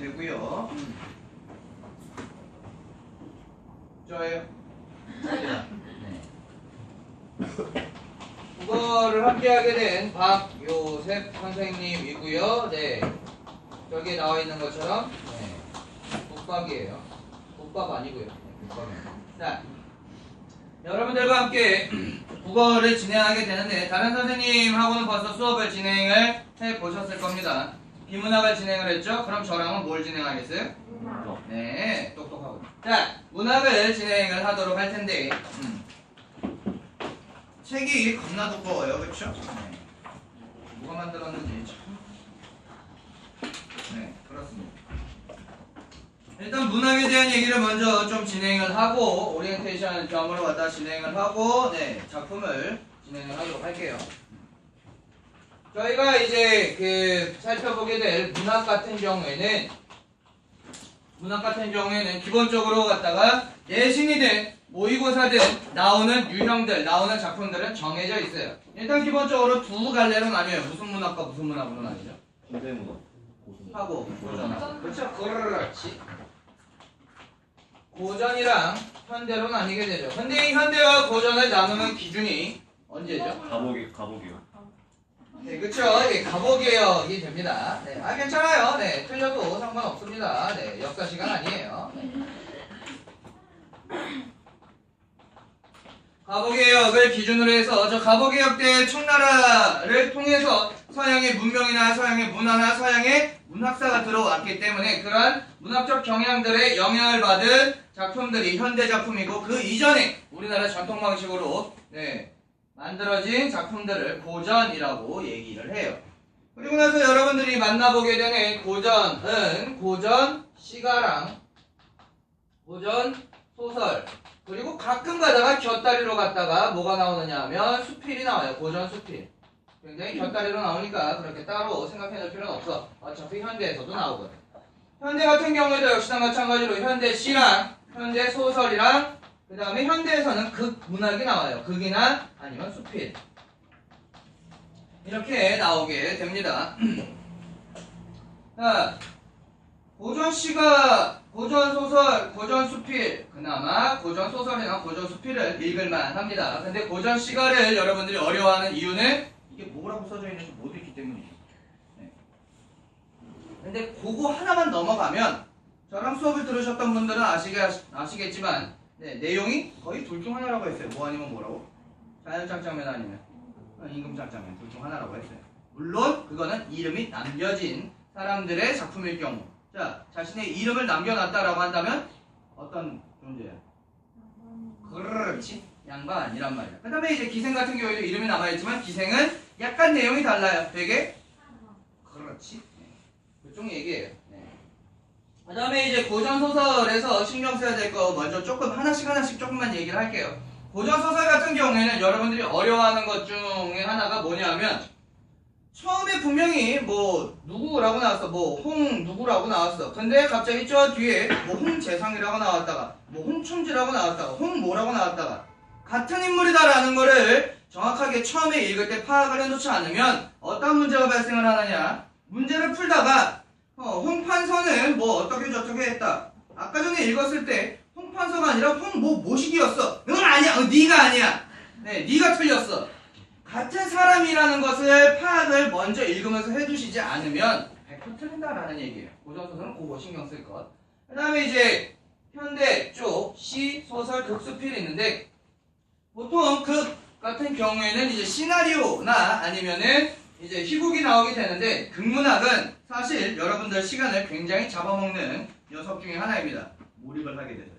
되고요. 저예요. 네. 국어를 함께하게 된 박요셉 선생님이고요. 네. 저기에 나와 있는 것처럼 네. 국밥이에요. 국밥 아니고요. 네, 국밥입니다. 자, 여러분들과 함께 국어를 진행하게 되는데 다른 선생님하고는 벌써 수업을 진행을 해보셨을 겁니다. 비문학을 진행을 했죠? 그럼 저랑은 뭘 진행하겠어요? 네, 똑똑하고. 자, 문학을 진행을 하도록 할 텐데 책이 겁나 두꺼워요. 그쵸? 네. 누가 만들었는지 참. 네, 그렇습니다. 일단 문학에 대한 얘기를 먼저 좀 진행을 하고 오리엔테이션 겸으로 갖다 진행을 하고 네, 작품을 진행을 하도록 할게요. 저희가 이제 살펴보게 될 문학 같은 경우에는 기본적으로 갖다가 예신이든 모의고사든 나오는 유형들, 나오는 작품들은 정해져 있어요. 일단 기본적으로 두 갈래로 나뉘어요. 무슨 문학과 무슨 문학으로 나뉘죠? 현대문학 하고 고전하고. 그렇죠? 그렇지. 고전이랑 현대로 나뉘게 되죠. 근데 이 현대와 고전을 나누는 기준이 언제죠? 가복이요. 네, 그쵸. 예, 가보개혁이 됩니다. 네, 괜찮아요. 네, 틀려도 상관없습니다. 네, 역사 시간 아니에요. 네. 가보개혁을 기준으로 해서 저 가보개혁 때 청나라를 통해서 서양의 문명이나 서양의 문화나 서양의 문학사가 들어왔기 때문에 그러한 문학적 경향들의 영향을 받은 작품들이 현대 작품이고 그 이전에 우리나라 전통 방식으로 네, 만들어진 작품들을 고전이라고 얘기를 해요. 그리고 나서 여러분들이 만나보게 되는 고전은 고전 시가랑 고전 소설 그리고 가끔 가다가 곁다리로 갔다가 뭐가 나오느냐 하면 수필이 나와요. 고전 수필. 굉장히 곁다리로 나오니까 그렇게 따로 생각해 놓을 필요는 없어. 어차피 현대에서도 나오거든. 현대 같은 경우에도 역시나 마찬가지로 현대 시랑 현대 소설이랑 그 다음에 현대에서는 극 문학이 나와요. 극이나 아니면 수필. 이렇게 나오게 됩니다. 자, 고전 시가, 고전 소설, 고전 수필, 그나마 고전 소설이나 고전 수필을 읽을만 합니다. 근데 고전 시가를 여러분들이 어려워하는 이유는 이게 뭐라고 써져 있는지 못 읽기 때문이에요. 네. 근데 그거 하나만 넘어가면 저랑 수업을 들으셨던 분들은 아시겠지만 네, 내용이 거의 둘 중 하나라고 했어요. 뭐 아니면 뭐라고? 자연짝장면 아니면 임금짝장면 둘 중 하나라고 했어요. 물론 그거는 이름이 남겨진 사람들의 작품일 경우 자, 자신의 이름을 남겨놨다라고 한다면 어떤 존재야? 그렇지. 양반이란 말이야. 그 다음에 이제 기생 같은 경우에도 이름이 남아있지만 기생은 약간 내용이 달라요. 되게 그렇지. 네. 그쪽 얘기예요. 네. 그 다음에 이제 고전소설에서 신경 써야 될 거 먼저 조금 하나씩 조금만 얘기를 할게요. 고전소설 같은 경우에는 여러분들이 어려워하는 것 중에 하나가 뭐냐면 처음에 분명히 뭐 누구라고 나왔어. 뭐 홍 누구라고 나왔어. 근데 갑자기 저 뒤에 뭐 홍재상이라고 나왔다가 뭐 홍춘지라고 나왔다가 홍 뭐라고 나왔다가 같은 인물이다라는 거를 정확하게 처음에 읽을 때 파악을 해놓지 않으면 어떤 문제가 발생을 하느냐. 문제를 풀다가 홍판서는 뭐 어떻게 저떻게 했다. 아까 전에 읽었을 때 홍판서가 아니라 홍모식이었어. 응 아니야. 네가 아니야. 네, 네가 틀렸어. 같은 사람이라는 것을 파악을 먼저 읽으면서 해두시지 않으면 100% 틀린다라는 얘기예요. 고전소설은 그거 신경 쓸 것. 그 다음에 이제 현대 쪽 시, 소설, 극, 수필이 있는데 보통 극 같은 경우에는 이제 시나리오나 아니면은 이제 희곡이 나오게 되는데 극문학은 사실 여러분들 시간을 굉장히 잡아먹는 녀석 중에 하나입니다. 몰입을 하게 돼서요.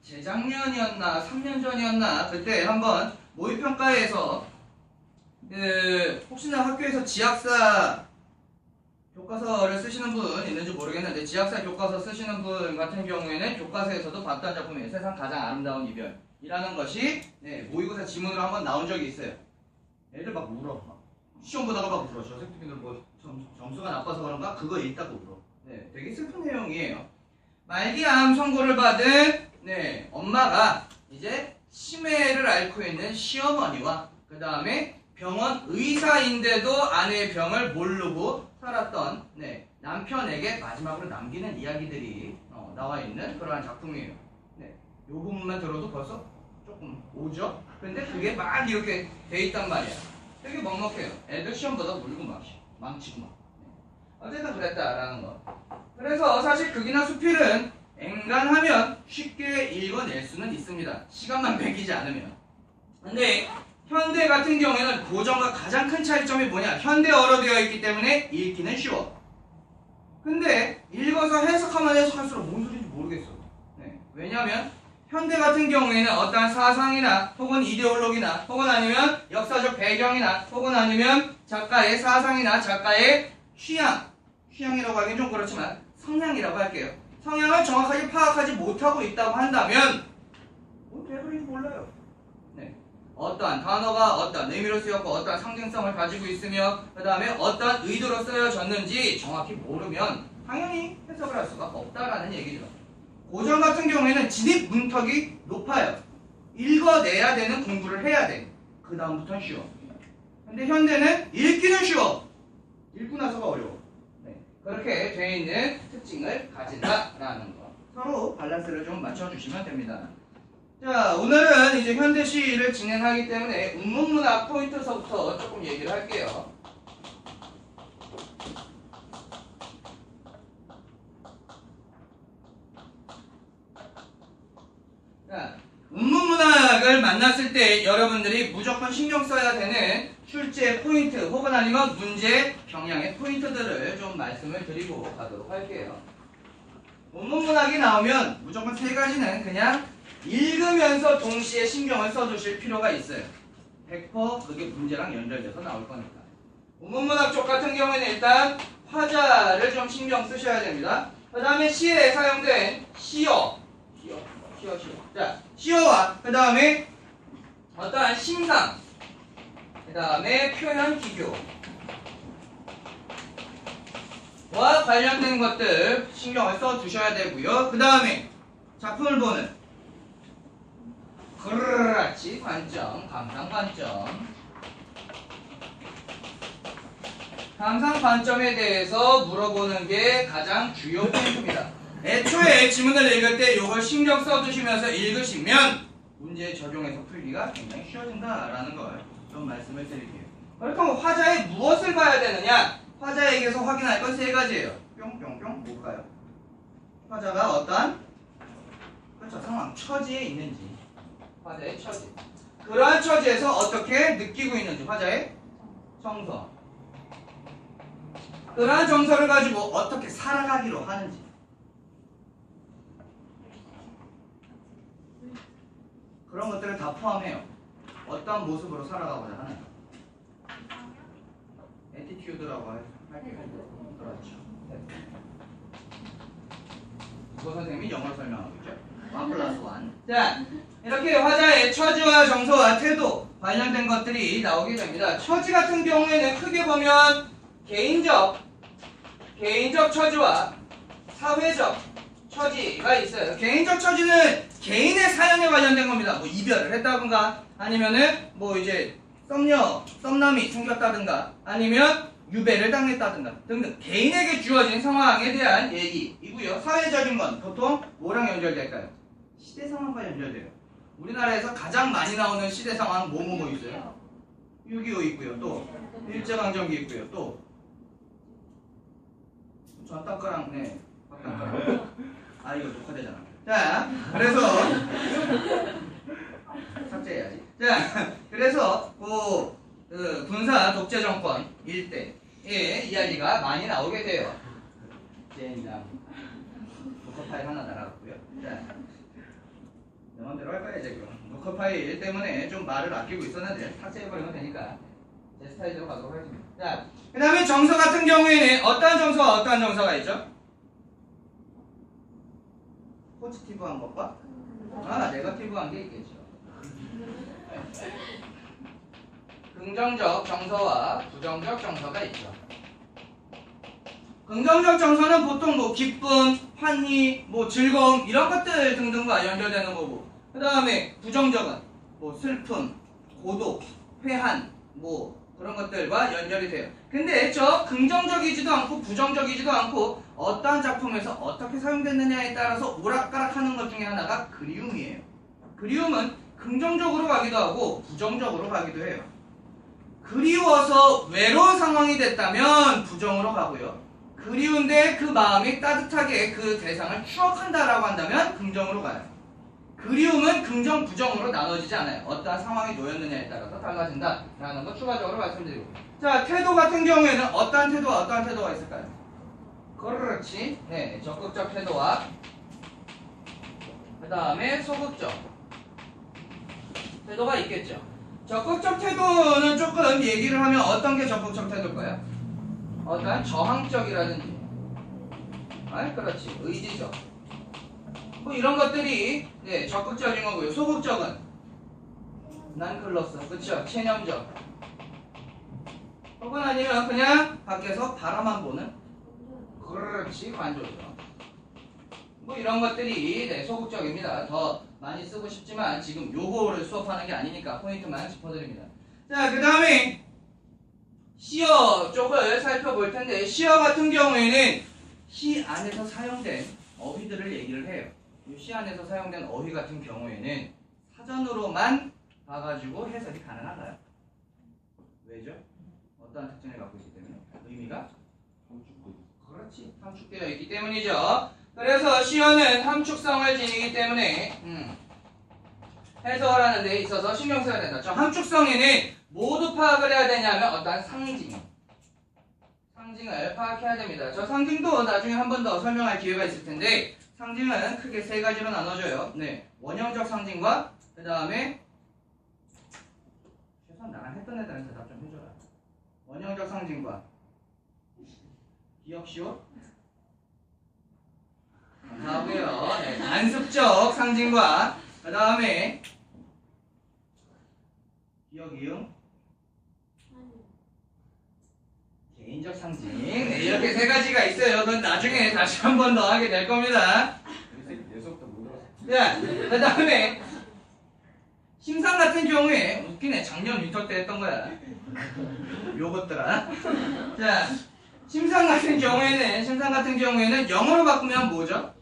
재작년이었나 3년 전이었나 그때 한번 모의평가에서 혹시나 학교에서 지학사 교과서를 쓰시는 분 있는지 모르겠는데 지학사 교과서 쓰시는 분 같은 경우에는 교과서에서도 봤던 작품이에요. 세상 가장 아름다운 이별이라는 것이 모의고사 지문으로 한번 나온 적이 있어요. 애들 막 울어. 시험 보다가 막 울어. 저 새끼들 뭐 점수가 나빠서 그런가? 그거 읽다가 울어. 네, 되게 슬픈 내용이에요. 말기암 선고를 받은 엄마가 이제 치매를 앓고 있는 시어머니와 그 다음에 병원 의사인데도 아내의 병을 모르고 살았던 남편에게 마지막으로 남기는 이야기들이 나와 있는 그러한 작품이에요. 네, 이 부분만 들어도 벌써 조금 오죠? 근데 그게 막 이렇게 돼 있단 말이야. 되게 먹먹해요. 애들 시험보다 울고 막 망치고 막. 어쨌든 그랬다라는 거. 그래서 사실 극이나 수필은 엔간하면 쉽게 읽어낼 수는 있습니다. 시간만 배기지 않으면. 근데 현대 같은 경우에는 고전과 가장 큰 차이점이 뭐냐? 현대어로 되어 있기 때문에 읽기는 쉬워. 근데 읽어서 해석하면 해석할수록 뭔 소리인지 모르겠어. 네. 왜냐하면 현대 같은 경우에는 어떠한 사상이나 혹은 이데올로기나 혹은 아니면 역사적 배경이나 혹은 아니면 작가의 사상이나 작가의 취향이라고 하긴 좀 그렇지만 성향이라고 할게요. 성향을 정확하게 파악하지 못하고 있다고 한다면 뭔 개소리인지 몰라요. 네. 어떠한 단어가 어떠한 의미로 쓰였고 어떠한 상징성을 가지고 있으며 그 다음에 어떠한 의도로 쓰여졌는지 정확히 모르면 당연히 해석을 할 수가 없다라는 얘기죠. 고전 같은 경우에는 진입 문턱이 높아요. 읽어내야 되는 공부를 해야 돼. 그 다음부터는 쉬워. 근데 현대는 읽기는 쉬워. 읽고 나서가 어려워. 네. 그렇게 돼 있는 특징을 가진다라는 거. 서로 밸런스를 좀 맞춰주시면 됩니다. 자, 오늘은 이제 현대 시를 진행하기 때문에 운문문학 포인트서부터 조금 얘기를 할게요. 자, 운문문학을 만났을 때 여러분들이 무조건 신경 써야 되는 출제 포인트 혹은 아니면 문제 경향의 포인트들을 좀 말씀을 드리고 가도록 할게요. 운문문학이 나오면 무조건 세 가지는 그냥 읽으면서 동시에 신경을 써주실 필요가 있어요. 100% 그게 문제랑 연결돼서 나올 거니까. 운문문학 쪽 같은 경우에는 일단 화자를 좀 신경 쓰셔야 됩니다. 그 다음에 시에 사용된 시어. 자, 시어와 그 다음에 어떠한 심상, 그 다음에 표현 기교와 관련된 것들 신경을 써주셔야 되고요. 그 다음에 작품을 보는 그렇지 관점, 감상 관점. 감상 관점에 대해서 물어보는 게 가장 주요 포인트입니다. 애초에 지문을 읽을 때 이걸 신경 써주시면서 읽으시면 문제에 적용해서 풀기가 굉장히 쉬워진다라는 걸 좀 말씀을 드릴게요. 그렇다면 화자의 무엇을 봐야 되느냐? 화자에게서 확인할 건 세 가지예요. 뿅뿅뿅 뭘까요? 화자가 어떠한 그렇죠, 상황, 처지에 있는지. 화자의 처지. 그러한 처지에서 어떻게 느끼고 있는지. 화자의 정서. 그러한 정서를 가지고 어떻게 살아가기로 하는지. 그런 것들을 다 포함해요. 어떤 모습으로 살아가고자 하는가. 애티튜드라고 할게요. 그렇죠. 네. 국어 선생님이 영어로 설명하고 있죠. 1+1. 자, 이렇게 화자의 처지와 정서와 태도 관련된 것들이 나오게 됩니다. 처지 같은 경우에는 크게 보면 개인적 처지와 사회적 처지가 있어요. 개인적 처지는 개인의 사연에 관련된 겁니다. 뭐 이별을 했다든가 아니면은 뭐 이제 썸남이 생겼다든가 아니면 유배를 당했다든가 등등 개인에게 주어진 상황에 대한 얘기이고요. 사회적인 건 보통 뭐랑 연결될까요? 시대 상황과 연결돼요. 우리나라에서 가장 많이 나오는 시대 상황 뭐 있어요? 6.25 있고요. 또 일제강점기 있고요. 또 전땅가랑 네 박땅가랑 아 이거 녹화되잖아. 자 그래서 삭제해야지. 자 그래서 그 군사 독재 정권 일대의 이야기가 많이 나오게 돼요. 젠장 녹화 파일 하나 날아갔고요. 자 내 맘대로 할 거야 이제 그럼. 녹화 파일 때문에 좀 말을 아끼고 있었는데 삭제해버리면 되니까 제 스타일대로 가도록 하겠습니다. 자, 그 다음에 정서 같은 경우에는 어떠한 정서와 어떠한 정서가 있죠? 포지티브한 것과 네거티브한 게 있겠죠. 긍정적 정서와 부정적 정서가 있죠. 긍정적 정서는 보통 뭐 기쁨, 환희, 뭐 즐거움 이런 것들 등등과 연결되는 거고 그 다음에 부정적은 뭐 슬픔, 고독, 회한, 뭐 그런 것들과 연결이 돼요. 근데 저 긍정적이지도 않고 부정적이지도 않고 어떠한 작품에서 어떻게 사용됐느냐에 따라서 오락가락하는 것 중에 하나가 그리움이에요. 그리움은 긍정적으로 가기도 하고 부정적으로 가기도 해요. 그리워서 외로운 상황이 됐다면 부정으로 가고요. 그리운데 그 마음이 따뜻하게 그 대상을 추억한다라고 한다면 긍정으로 가요. 그리움은 긍정, 부정으로 나눠지지 않아요. 어떠한 상황이 놓였느냐에 따라서 달라진다라는 거 추가적으로 말씀드리고. 자, 태도 같은 경우에는 어떠한 태도와 어떠한 태도가 있을까요? 그렇지. 네, 적극적 태도와 그 다음에 소극적 태도가 있겠죠. 적극적 태도는 조금 얘기를 하면 어떤 게 적극적 태도일까요? 어떠한 저항적이라든지, 그렇지, 의지적, 뭐 이런 것들이 네, 적극적인 거고요. 소극적은 난 글렀어, 그쵸? 체념적, 혹은 아니면 그냥 밖에서 바라만 보는, 그렇지, 관조적. 뭐 이런 것들이 네, 소극적입니다. 더 많이 쓰고 싶지만 지금 요거를 수업하는 게 아니니까 포인트만 짚어드립니다. 자, 그 다음에 시어 쪽을 살펴볼 텐데, 시어 같은 경우에는 시 안에서 사용된 어휘들을 얘기를 해요. 이 시 안에서 사용된 어휘 같은 경우에는 사전으로만 봐가지고 해석이 가능한가요? 왜죠? 어떠한 특징을 갖고 있기 때문에? 의미가? 그렇지, 함축되어 있기 때문이죠. 그래서 시어는 함축성을 지니기 때문에 해석을 하는 데 있어서 신경 써야 된다. 저 함축성에는 모두 파악을 해야 되냐면 어떠한 상징을 파악해야 됩니다. 저 상징도 나중에 한 번 더 설명할 기회가 있을 텐데, 상징은 크게 세 가지로 나눠져요. 네, 원형적 상징과 그 다음에 최소한 나랑 했던 애들은 대답 좀 해줘라. 원형적 상징과 기억시오? 감사하고요. 네, 관습적 상징과 그 다음에 기억, 이응, 개인적 상징. 네, 이렇게 세 가지가 있어요. 그건 나중에 다시 한 번 더 하게 될 겁니다. 예속도 못 들었어. 자, 그 다음에 심상 같은 경우에 웃기네. 작년 윈터 때 했던 거야. 요것들아. 자, 심상 같은 경우에는 영어로 바꾸면 뭐죠?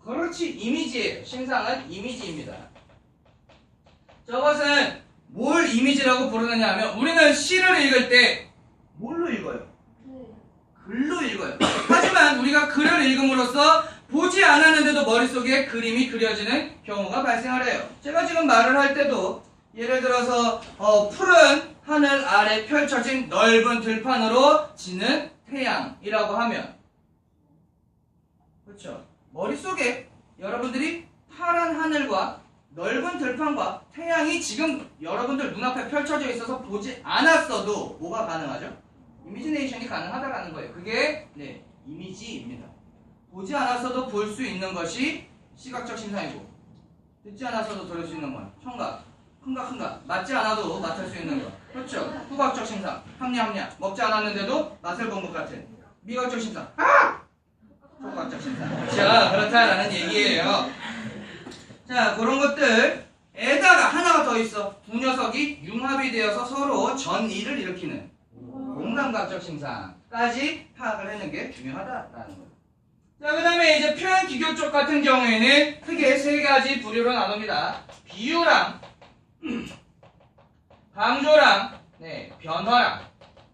그렇지, 이미지예요. 심상은 이미지입니다. 저것은 뭘 이미지라고 부르느냐 하면, 우리는 시를 읽을 때 뭘로 읽어요? 글로 읽어요. 하지만 우리가 글을 읽음으로써 보지 않았는데도 머릿속에 그림이 그려지는 경우가 발생을 해요. 제가 지금 말을 할 때도 예를 들어서 푸른 하늘 아래 펼쳐진 넓은 들판으로 지는 태양이라고 하면, 그렇죠? 머릿속에 여러분들이 파란 하늘과 넓은 들판과 태양이 지금 여러분들 눈앞에 펼쳐져 있어서 보지 않았어도 뭐가 가능하죠? 이미지네이션이 가능하다라는 거예요. 그게 네, 이미지입니다. 보지 않았어도 볼 수 있는 것이 시각적 심상이고, 듣지 않았어도 들을 수 있는 건 청각, 흥각, 맞지 않아도 맡을 수 있는 것, 그렇죠? 후각적 심상, 합리합리, 먹지 않았는데도 맛을 본 것 같은 미각적 심상, 초각적 심상. 자, 그렇다라는 얘기예요. 자, 그런 것들에다가 하나가 더 있어. 두 녀석이 융합이 되어서 서로 전이를 일으키는 공감각적 심상까지 파악을 하는 게 중요하다라는 거예요. 자, 그 다음에 이제 표현 기교 쪽 같은 경우에는 크게 세 가지 부류로 나눕니다. 비유랑, 강조랑, 네, 변화랑,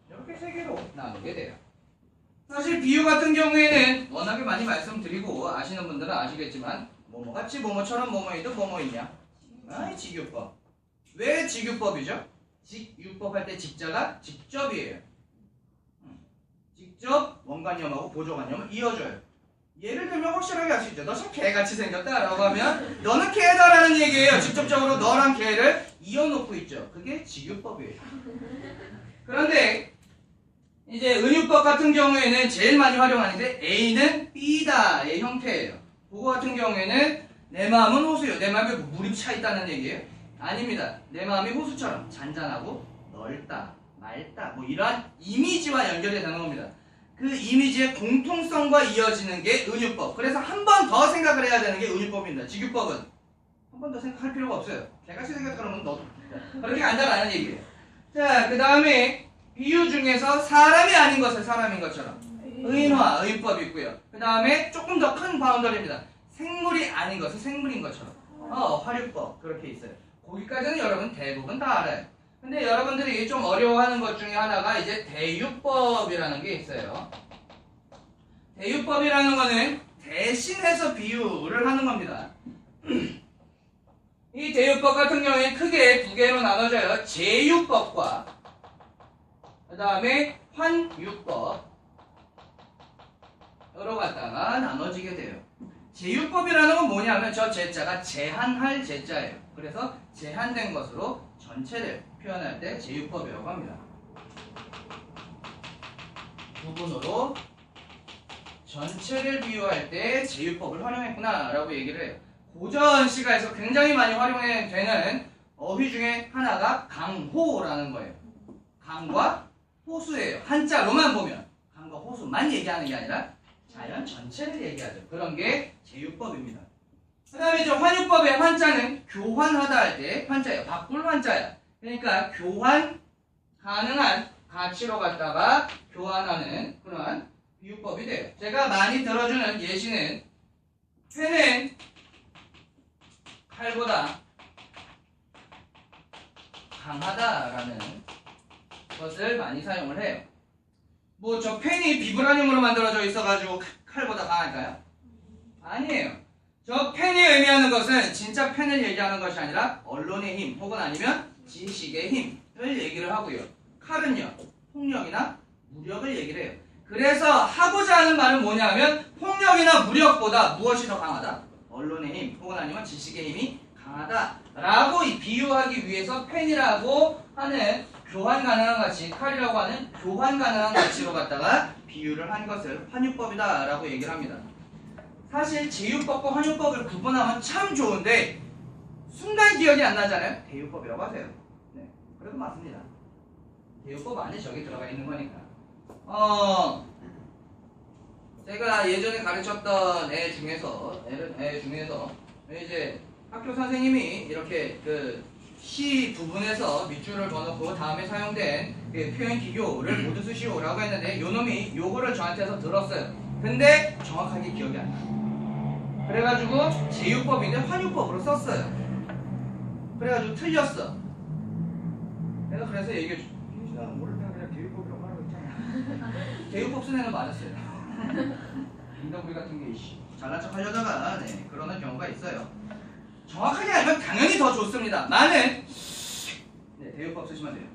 이렇게 세 개로 나누게 돼요. 사실 비유 같은 경우에는 워낙에 많이 말씀드리고 아시는 분들은 아시겠지만, 뭐뭐같이 뭐뭐처럼 뭐뭐이도 뭐뭐있냐? 직유법. 왜 직유법이죠? 직유법 할 때 직자가 직접이에요. 직접 원관념하고 보조관념을 이어줘요. 예를 들면 확실하게 할 수 있죠. 너 참 개같이 생겼다 라고 하면 너는 개다라는 얘기예요. 직접적으로 너랑 개를 이어놓고 있죠. 그게 직유법이에요. 그런데 이제 은유법 같은 경우에는 제일 많이 활용하는데 A는 B다의 형태예요. 그거 같은 경우에는 내 마음은 호수요. 내 마음에 물이 차 있다는 얘기예요? 아닙니다. 내 마음이 호수처럼 잔잔하고 넓다, 맑다, 뭐 이러한 이미지와 연결이 되는 겁니다. 그 이미지의 공통성과 이어지는 게 은유법. 그래서 한 번 더 생각을 해야 되는 게 은유법입니다. 직유법은 한 번 더 생각할 필요가 없어요. 개같이 생겼다 그러면 너도 그렇게 간다라는 얘기예요. 자, 그 다음에 비유 중에서 사람이 아닌 것을 사람인 것처럼 의인화, 의인법이 있고요. 그 다음에 조금 더 큰 바운더리입니다. 생물이 아닌 것을 생물인 것처럼 화류법 그렇게 있어요. 거기까지는 여러분 대부분 다 알아요. 근데 여러분들이 좀 어려워하는 것 중에 하나가 이제 대유법이라는 게 있어요. 대유법이라는 거는 대신해서 비유를 하는 겁니다. 이 대유법 같은 경우에 크게 두 개로 나눠져요. 제유법과 그 다음에 환유법 여러 갖다가 나눠지게 돼요. 제유법이라는 건 뭐냐면 저 제자가 제한할 제자예요. 그래서 제한된 것으로 전체를 표현할 때 제유법이라고 합니다. 부분으로 전체를 비유할 때 제유법을 활용했구나 라고 얘기를 해요. 고전 시가에서 굉장히 많이 활용되는 어휘 중에 하나가 강호라는 거예요. 강과 호수예요. 한자로만 보면 강과 호수만 얘기하는 게 아니라 자연 전체를 얘기하죠. 그런 게 제유법입니다. 그 다음에 저 환유법의 환자는 교환하다 할 때 환자예요. 바꿀 환자야. 그러니까 교환 가능한 가치로 갖다가 교환하는 그러한 비유법이 돼요. 제가 많이 들어주는 예시는 펜은 칼보다 강하다라는 것을 많이 사용을 해요. 뭐 저 펜이 비브라늄으로 만들어져 있어가지고 칼보다 강할까요? 아니에요. 저 펜이 의미하는 것은 진짜 펜을 얘기하는 것이 아니라 언론의 힘 혹은 아니면 지식의 힘을 얘기를 하고요. 칼은요 폭력이나 무력을 얘기를 해요. 그래서 하고자 하는 말은 뭐냐면 폭력이나 무력보다 무엇이 더 강하다? 언론의 힘 혹은 아니면 지식의 힘이 강하다라고 비유하기 위해서 펜이라고 하는 교환 가능한 가치, 칼이라고 하는 교환 가능한 가치로 갖다가 비유를 한 것을 환유법이다 라고 얘기를 합니다. 사실 제유법과 환유법을 구분하면 참 좋은데 순간 기억이 안 나잖아요. 대유법이라고 하세요. 네, 그래도 맞습니다. 대유법 안에 저기 들어가 있는 거니까. 제가 예전에 가르쳤던 애 중에서 이제 학교 선생님이 이렇게 그 시 부분에서 밑줄을 넣어놓고 다음에 사용된 그 표현 기교를 모두 쓰시오라고 했는데 요놈이 요거를 저한테서 들었어요. 근데 정확하게 기억이 안 나. 그래가지고 제유법인데 환유법으로 썼어요. 그래가지고 틀렸어. 내가 그래서 얘기해줘. 나는 모를 때는 그냥 대유법이라고 하라고 했잖아. 대유법 쓴 애는 맞았어요. 인덕부리 같은 게 잘난 척 하려다가 그러는 경우가 있어요. 정확하게 알면 당연히 더 좋습니다. 많은 대유법 쓰시면 돼요.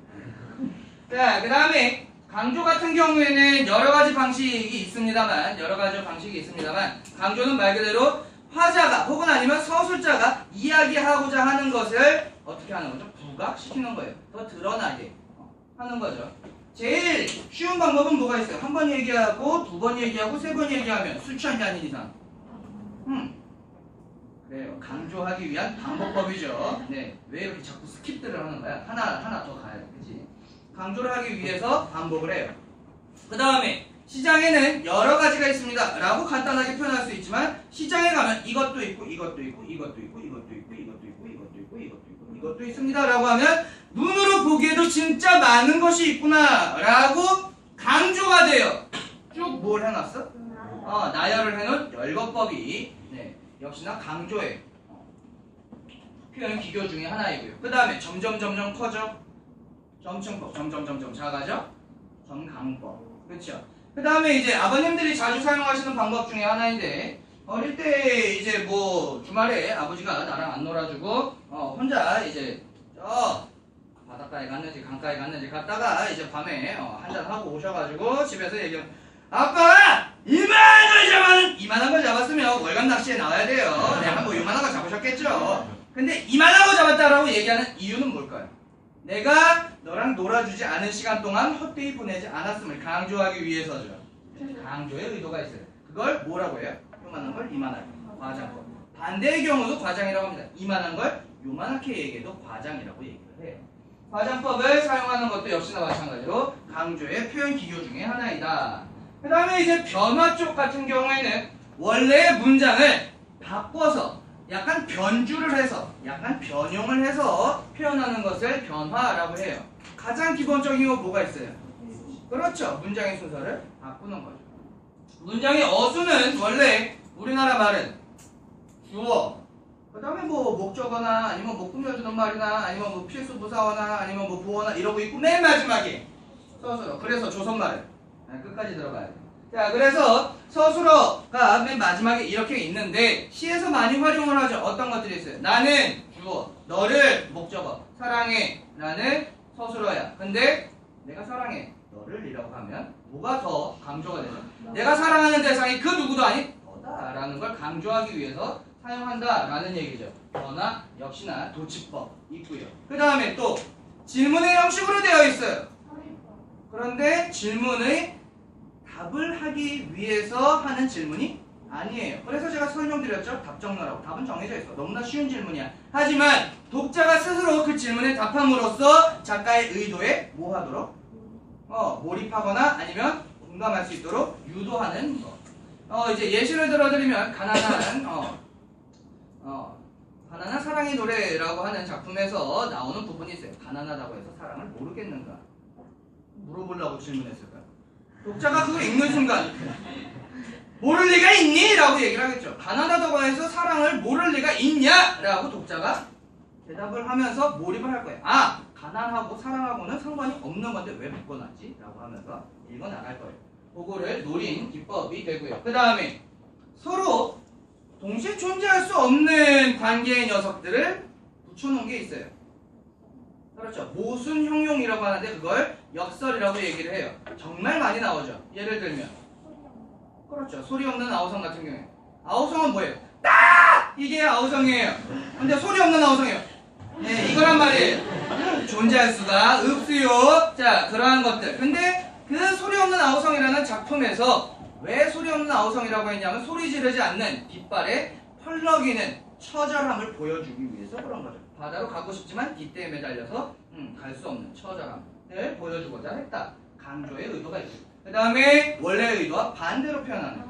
자, 그 다음에 강조 같은 경우에는 여러 가지 방식이 있습니다만 강조는 말 그대로 화자가 혹은 아니면 서술자가 이야기하고자 하는 것을 어떻게 하는 거죠? 부각시키는 거예요. 더 드러나게 하는 거죠. 제일 쉬운 방법은 뭐가 있어요? 한 번 얘기하고 두 번 얘기하고 세 번 얘기하면 술 취한 게 아닌 이상 그래요. 강조하기 위한 방법법이죠. 네, 왜 이렇게 자꾸 스킵들을 하는 거야? 하나 더 가야 돼, 그렇지? 강조를 하기 위해서 반복을 해요. 그 다음에 시장에는 여러 가지가 있습니다 라고 간단하게 표현할 수 있지만 시장에 가면 이것도 있고 이것도 있고 이것도 있고 이것도 있고 이것도 있고 이것도 있고 이것도 있고 이것도 있습니다 라고 하면 눈으로 보기에도 진짜 많은 것이 있구나 라고 강조가 돼요. 쭉 뭘 해놨어? 나열을 해놓은 열거법이 역시나 강조의 표현 기교 중에 하나이고요. 그 다음에 점점 커져. 점층법, 점점 작아져. 점강법. 그렇죠. 그 다음에 이제 아버님들이 자주 사용하시는 방법 중에 하나인데 어릴 때 이제 뭐 주말에 아버지가 나랑 안 놀아주고 혼자 이제 저 바닷가에 갔는지 강가에 갔는지 갔다가 이제 밤에 한잔 하고 오셔가지고 집에서 얘기하면 아빠! 이만한 걸 잡았으면 월간 낚시에 나와야 돼요. 내가 뭐 이만한 거 잡으셨겠죠. 근데 이만한 거 잡았다라고 얘기하는 이유는 뭘까요? 내가 너랑 놀아주지 않은 시간 동안 헛되이 보내지 않았음을 강조하기 위해서죠. 강조의 의도가 있어요. 그걸 뭐라고 해요? 요만한 걸 이만하게. 과장법. 반대의 경우도 과장이라고 합니다. 이만한 걸 요만하게 얘기해도 과장이라고 얘기를 해요. 과장법을 사용하는 것도 역시나 마찬가지로 강조의 표현 기교 중에 하나이다. 그 다음에 이제 변화 쪽 같은 경우에는 원래의 문장을 바꿔서 약간 변주를 해서 약간 변형을 해서 표현하는 것을 변화라고 해요. 가장 기본적인 거 뭐가 있어요? 그렇죠. 문장의 순서를 바꾸는 거죠. 문장의 어수는 원래 우리나라 말은 주어, 그 다음에 뭐 목적어나 아니면 뭐 꾸며주는 말이나 아니면 뭐 필수 부사어나 아니면 뭐 보어나 이러고 있고 맨 마지막에 서술어. 그래서 조선말은 끝까지 들어가야 돼요. 자, 그래서 서술어가 맨 마지막에 이렇게 있는데 시에서 많이 활용을 하죠. 어떤 것들이 있어요? 나는 주어, 너를 목적어, 사랑해 라는 서술어야. 근데 내가 사랑해 너를 이라고 하면 뭐가 더 강조가 되죠? 내가 사랑하는 대상이 그 누구도 아닌 너다라는 걸 강조하기 위해서 사용한다라는 얘기죠. 너나 역시나 도치법 있고요. 그 다음에 또 질문의 형식으로 되어 있어요. 그런데 질문의 답을 하기 위해서 하는 질문이 아니에요. 그래서 제가 설명드렸죠. 답 적너라고. 답은 정해져 있어. 너무나 쉬운 질문이야. 하지만 독자가 스스로 그 질문에 답함으로써 작가의 의도에 뭐 하도록? 몰입하거나 아니면 공감할 수 있도록 유도하는 거. 이제 예시를 들어드리면 가난한 사랑의 노래라고 하는 작품에서 나오는 부분이 있어요. 가난하다고 해서 사랑을 모르겠는가? 물어보려고 질문했을까요? 독자가 그거 읽는 순간 모를 리가 있니? 라고 얘기를 하겠죠. 가난하다고 해서 사랑을 모를 리가 있냐? 라고 독자가 대답을 하면서 몰입을 할 거예요. 아! 가난하고 사랑하고는 상관이 없는 건데 왜 묶어놨지? 라고 하면서 읽어나갈 거예요. 그거를 노린 기법이 되고요. 그 다음에 서로 동시에 존재할 수 없는 관계의 녀석들을 붙여놓은 게 있어요. 그렇죠. 모순 형용이라고 하는데 그걸 역설이라고 얘기를 해요. 정말 많이 나오죠. 예를 들면 그렇죠. 소리 없는 아우성 같은 경우에 아우성은 뭐예요? 딱! 이게 아우성이에요. 근데 소리 없는 아우성이에요. 네, 이거란 말이에요. 존재할 수가 없어요. 자, 그러한 것들. 근데 그 소리 없는 아우성이라는 작품에서 왜 소리 없는 아우성이라고 했냐면 소리 지르지 않는 빗발에 펄럭이는 처절함을 보여주기 위해서 그런 거죠. 바다로 가고 싶지만 빗대에 매달려서 갈 수 없는 처절함을 보여주고자 했다. 강조의 의도가 있죠. 그 다음에 원래의 의도와 반대로 표현하는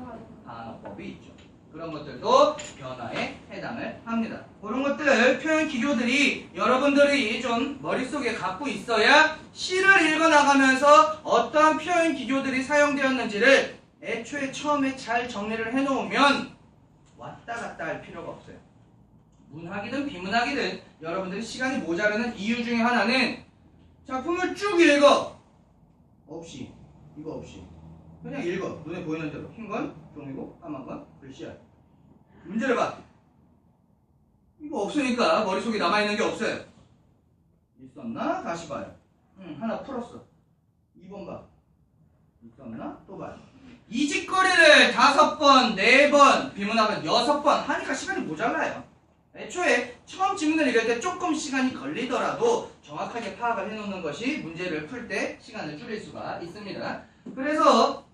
반어법이 있죠. 그런 것들도 변화에 해당을 합니다. 그런 것들 표현 기교들이 여러분들이 좀 머릿속에 갖고 있어야 시를 읽어나가면서 어떠한 표현 기교들이 사용되었는지를 애초에 처음에 잘 정리를 해놓으면 왔다 갔다 할 필요가 없어요. 문학이든 비문학이든 여러분들이 시간이 모자라는 이유 중에 하나는 작품을 쭉 읽어. 없이. 이거 없이. 그냥 읽어. 눈에 보이는 대로. 흰 건 종이고 까만 건 글씨야. 문제를 봐. 이거 없으니까 머릿속에 남아있는 게 없어요. 있었나? 다시 봐요. 하나 풀었어. 2번 봐. 있었나? 또 봐요. 이 짓거리를 5번, 4번, 비문학은 6번 하니까 시간이 모자라요. 애초에 처음 지문을 읽을 때 조금 시간이 걸리더라도 정확하게 파악을 해놓는 것이 문제를 풀 때 시간을 줄일 수가 있습니다. 그래서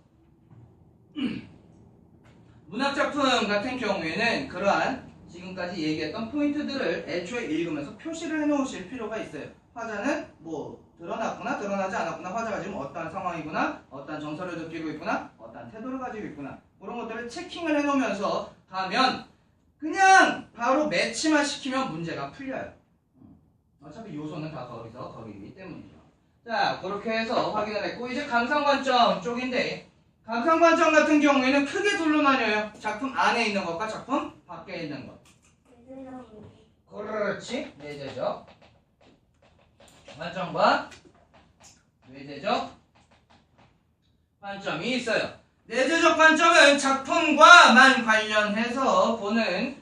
문학작품 같은 경우에는 그러한 지금까지 얘기했던 포인트들을 애초에 읽으면서 표시를 해놓으실 필요가 있어요. 화자는 뭐 드러났구나 드러나지 않았구나, 화자가 지금 어떠한 상황이구나, 어떠한 정서를 느끼고 있구나, 어떠한 태도를 가지고 있구나, 그런 것들을 체킹을 해놓으면서 가면 그냥 바로 매치만 시키면 문제가 풀려요. 어차피 요소는 다 거기서 거기이기 때문이죠. 자, 그렇게 해서 확인을 했고 이제 감상관점 쪽인데 감상관점 같은 경우에는 크게 둘로 나뉘어요. 작품 안에 있는 것과 작품 밖에 있는 것. 그렇지. 내재적 관점과 외재적 관점이 있어요. 내재적 관점은 작품과만 관련해서 보는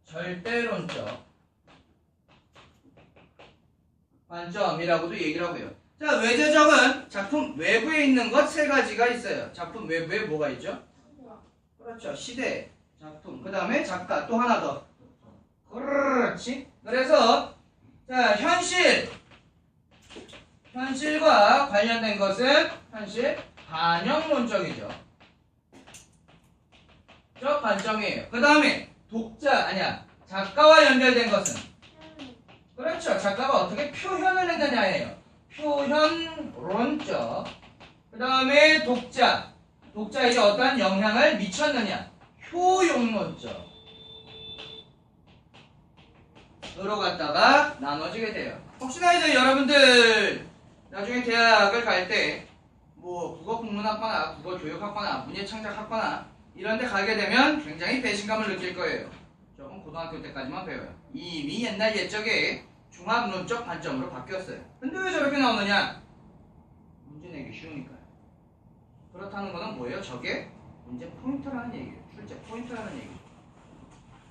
절대론적 관점이라고도 얘기를 하고요. 자, 외재적은 작품 외부에 있는 것 3가지가 있어요. 작품 외부에 뭐가 있죠? 그렇죠. 시대, 작품, 그 다음에 작가, 또 하나 더. 그렇지. 그래서 자, 현실과 관련된 것은 현실 반영론적이죠. 적 관점이에요. 그 다음에 작가와 연결된 것은 그렇죠. 작가가 어떻게 표현을 했느냐예요. 표현론적. 그 다음에 독자에게 어떠한 영향을 미쳤느냐. 효용론적. 으로 갖다가 나눠지게 돼요. 혹시나 이제 여러분들 나중에 대학을 갈 때 뭐 국어국문학과나 국어교육학과나 문예창작학과나 이런 데 가게 되면 굉장히 배신감을 느낄 거예요. 조금 고등학교 때까지만 배워요. 이미 옛날 옛적에 종합론적 관점으로 바뀌었어요. 근데 왜 저렇게 나오느냐? 문제 내기 쉬우니까요. 그렇다는 거는 뭐예요? 저게 문제 포인트라는 얘기예요. 출제 포인트라는 얘기죠.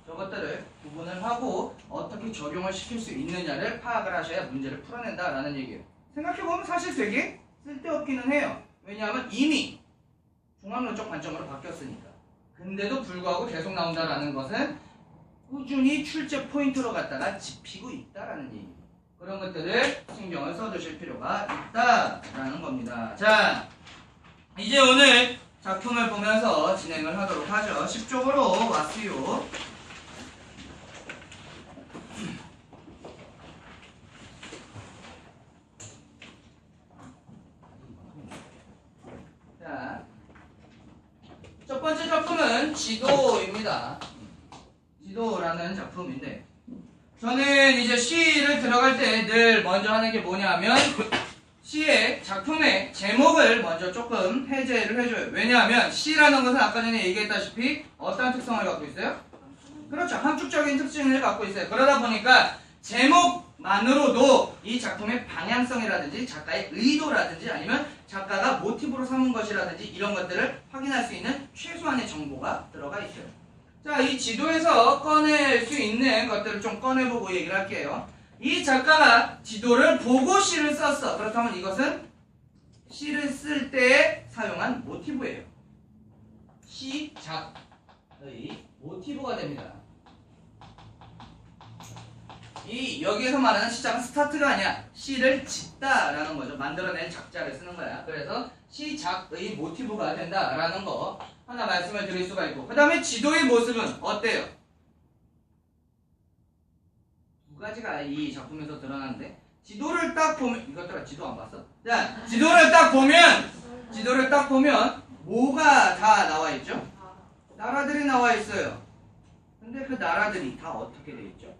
저것들을 구분을 하고 어떻게 적용을 시킬 수 있느냐를 파악을 하셔야 문제를 풀어낸다라는 얘기예요. 생각해보면 사실 되게 쓸데없기는 해요. 왜냐하면 이미 종합론적 관점으로 바뀌었으니까. 근데도 불구하고 계속 나온다라는 것은 꾸준히 출제 포인트로 갖다가 짚히고 있다라는 얘기예요. 그런 것들을 신경을 써두실 필요가 있다라는 겁니다. 자, 이제 오늘 작품을 보면서 진행을 하도록 하죠. 10쪽으로 왔어요. 자, 첫 번째 작품은 지도입니다. 지도라는 작품인데, 저는 이제 시를 들어갈 때 늘 먼저 하는 게 뭐냐면 시의 작품의 제목을 먼저 조금 해제를 해줘요. 왜냐하면 시라는 것은 아까 전에 얘기했다시피 어떤 특성을 갖고 있어요? 그렇죠. 함축적인 특징을 갖고 있어요. 그러다 보니까 제목만으로도 이 작품의 방향성이라든지 작가의 의도라든지 아니면 작가가 모티브로 삼은 것이라든지 이런 것들을 확인할 수 있는 최소한의 정보가 들어가 있어요. 자, 이 지도에서 꺼낼 수 있는 것들을 좀 꺼내보고 얘기를 할게요. 이 작가가 지도를 보고 시를 썼어. 그렇다면 이것은 시를 쓸 때 사용한 모티브예요. 시작의 모티브가 됩니다. 여기에서 말하는 시작은 스타트가 아니야. 시를 짓다라는 거죠. 만들어낸 작자를 쓰는 거야. 그래서 시작의 모티브가 된다라는 거 하나 말씀을 드릴 수가 있고, 그 다음에 지도의 모습은 어때요? 두 가지가 이 작품에서 드러나는데, 지도를 딱 보면, 이것들아 지도 안 봤어? 자, 지도를 딱 보면 뭐가 다 나와 있죠? 나라들이 나와 있어요. 근데 그 나라들이 다 어떻게 돼 있죠?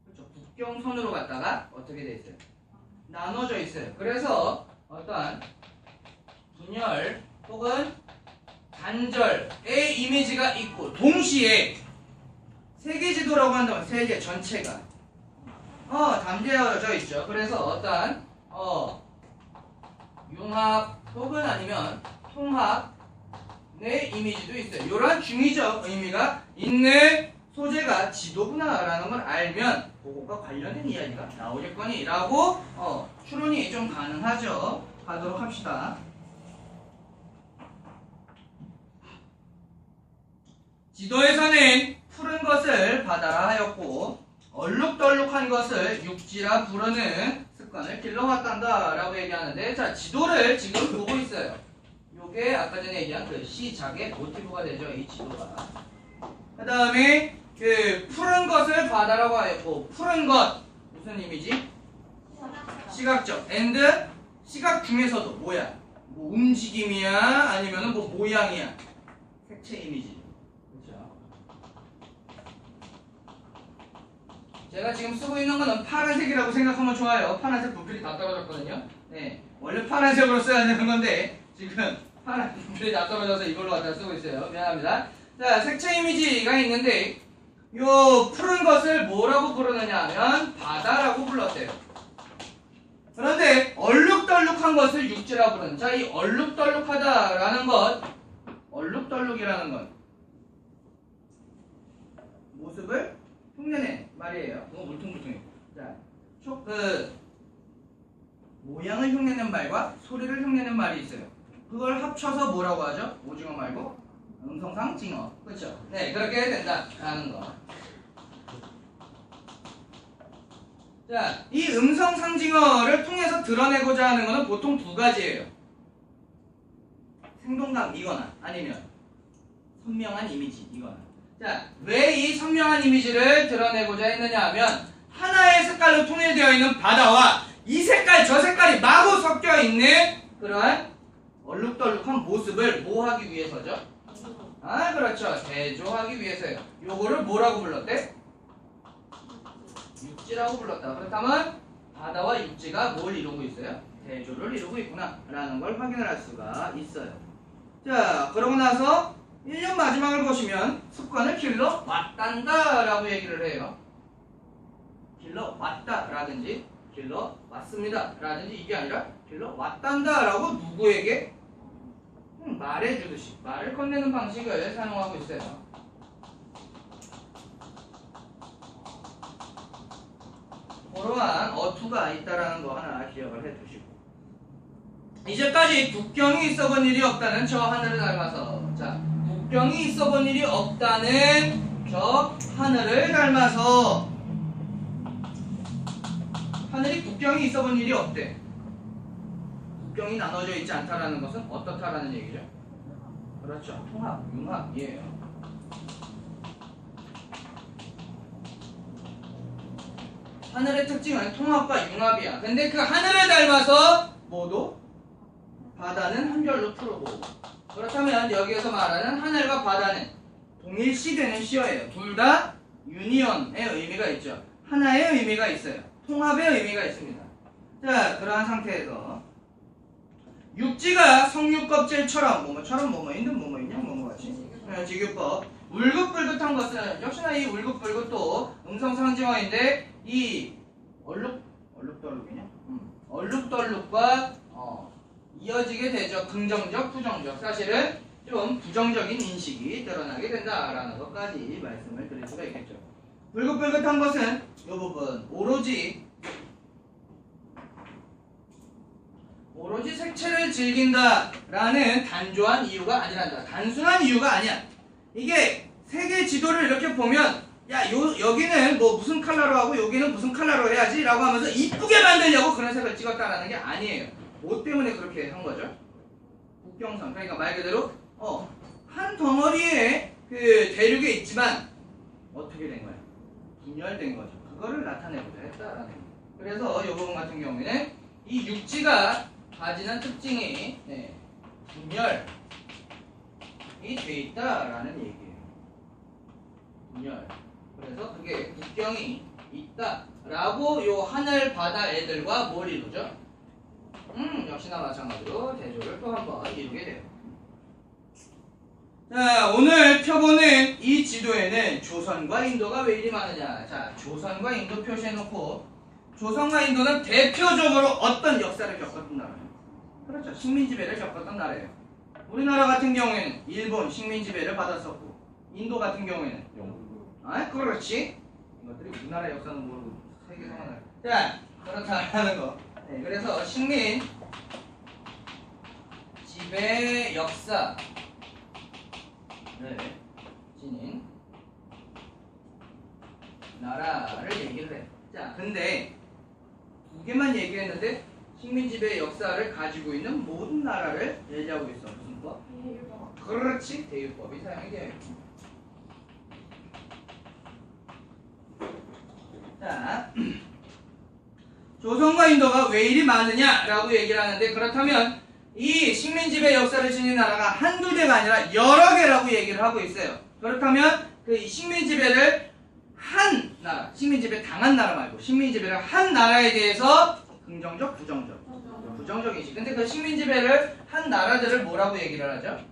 그렇죠. 국경선으로 갔다가 어떻게 돼 있어요? 나눠져 있어요. 그래서 어떠한 분열 혹은 단절의 이미지가 있고, 동시에 세계 지도라고 한다면 세계 전체가 담겨져 있죠. 그래서 어떠한 융합 혹은 아니면 통합의 이미지도 있어요. 이러한 중의적 의미가 있는 소재가 지도구나라는 걸 알면 그것과 관련된 이야기가 나오겠거니라고 추론이 좀 가능하죠. 가도록 합시다. 지도에서는 푸른 것을 바다라 하였고 얼룩덜룩한 것을 육지라 부르는 습관을 길러왔단다 라고 얘기하는데, 자, 지도를 지금 보고 있어요. 요게 아까 전에 얘기한 그 시작의 모티브가 되죠. 이 지도가. 그 다음에 그 푸른 것을 바다라고 하였고, 푸른 것 무슨 이미지? 시각적. and 시각 중에서도 뭐야? 뭐 움직임이야? 아니면은 뭐 모양이야? 색채 이미지. 제가 지금 쓰고 있는 거는 파란색이라고 생각하면 좋아요. 파란색 분필이 다 떨어졌거든요. 네, 원래 파란색으로 써야 되는 건데 지금 파란 분필이 다 떨어져서 이걸로 갖다 쓰고 있어요. 미안합니다. 자, 색채 이미지가 있는데 요 푸른 것을 뭐라고 부르느냐 하면 바다라고 불렀대요. 그런데 얼룩덜룩한 것을 육지라고 부르는, 자, 이 얼룩덜룩하다라는 것, 얼룩덜룩이라는 건 모습을 흉내낸 말이에요. 너무 물퉁물퉁해. 자, 모양을 흉내낸 말과 소리를 흉내낸 말이 있어요. 그걸 합쳐서 뭐라고 하죠? 오징어 말고 음성상징어. 그렇죠? 네, 그렇게 된다라는 거. 자, 이 음성상징어를 통해서 드러내고자 하는 것은 보통 두 가지예요. 생동감이거나 아니면 선명한 이미지이거나. 자, 왜 이 선명한 이미지를 드러내고자 했느냐 하면 하나의 색깔로 통일되어 있는 바다와 이 색깔 저 색깔이 마구 섞여 있는 그러한 얼룩덜룩한 모습을 뭐 하기 위해서죠? 아, 그렇죠. 대조하기 위해서요. 요거를 뭐라고 불렀대? 육지라고 불렀다. 그렇다면 바다와 육지가 뭘 이루고 있어요? 대조를 이루고 있구나 라는 걸 확인을 할 수가 있어요. 자, 그러고 나서 1년 마지막을 보시면 습관을 길러 왔단다 라고 얘기를 해요. 길러 왔다 라든지 길러 왔습니다 라든지 이게 아니라 길러 왔단다 라고 누구에게 말해주듯이 말을 건네는 방식을 사용하고 있어요. 그러한 어투가 있다라는 거 하나 기억을 해두시고, 이제까지 국경이 있어본 일이 없다는 저 하늘을 닮아서, 자, 국경이 있어본 일이 없다는 저 하늘을 닮아서, 하늘이 국경이 있어본 일이 없대. 국경이 나눠져 있지 않다라는 것은 어떻다라는 얘기죠? 그렇죠. 통합, 융합이에요. 하늘의 특징은 통합과 융합이야. 근데 그 하늘을 닮아서 모두 바다는 한결로 푸르고, 그렇다면 여기에서 말하는 하늘과 바다는 동일시되는 시어예요. 둘 다 유니언의 의미가 있죠. 하나의 의미가 있어요. 통합의 의미가 있습니다. 자, 그러한 상태에서 육지가 성육껍질처럼 뭐뭐처럼 있는 있냐 뭐뭐같이 지규법 울긋불긋한 것은 역시나 이 울긋불긋도 음성상징어인데 이 얼룩덜룩이냐? 얼룩덜룩과 이어지게 되죠. 긍정적, 부정적. 사실은 좀 부정적인 인식이 드러나게 된다라는 것까지 말씀을 드릴 수가 있겠죠. 불긋불긋한 것은 이 부분 오로지 색채를 즐긴다라는 단조한 이유가 아니란다. 단순한 이유가 아니야. 이게 세계 지도를 이렇게 보면 야, 여기는 뭐 무슨 컬러로 하고 여기는 무슨 컬러로 해야지 라고 하면서 이쁘게 만들려고 그런 색을 찍었다라는 게 아니에요. 뭐 때문에 그렇게 한 거죠? 국경선. 그러니까 말 그대로 한 덩어리의 그 대륙에 있지만 어떻게 된 거야? 분열된 거죠. 그거를 나타내고자 했다라는 거예요. 그래서 이 부분 같은 경우에는 이 육지가 가지는 특징이 분열이 돼 있다라는 얘기예요. 분열. 그래서 그게 국경이 있다라고 요 하늘 바다 애들과 뭘 이루죠? 역시나 마찬가지로 대조를 또 한 번 이루게 돼요. 자, 오늘 펴보는 이 지도에는 조선과 인도가 왜 이리 많으냐. 자, 조선과 인도 표시해놓고, 조선과 인도는 대표적으로 어떤 역사를 겪었던 나라예요? 그렇죠. 식민지배를 겪었던 나라예요. 우리나라 같은 경우에는 일본 식민지배를 받았었고, 인도 같은 경우에는 영국. 아, 그렇지. 이것들이 우리나라 역사는 모르고 세계사만. 자, 그렇다는 거. 네, 그래서 식민 지배 역사를 지닌 나라를 얘기를 해. 자, 근데 두 개만 얘기했는데 식민 지배 역사를 가지고 있는 모든 나라를 얘기하고 있어. 무슨 법? 대유법. 그렇지. 대유법이 사용이 되어 있고. 자, 조선과 인도가 왜 이리 많으냐라고 얘기를 하는데, 그렇다면 이 식민지배 역사를 지닌 나라가 한두 개가 아니라 여러 개라고 얘기를 하고 있어요. 그렇다면 그 식민지배를 한 나라, 식민지배 당한 나라 말고 식민지배를 한 나라에 대해서 긍정적, 부정적 인식. 근데 그 식민지배를 한 나라들을 뭐라고 얘기를 하죠?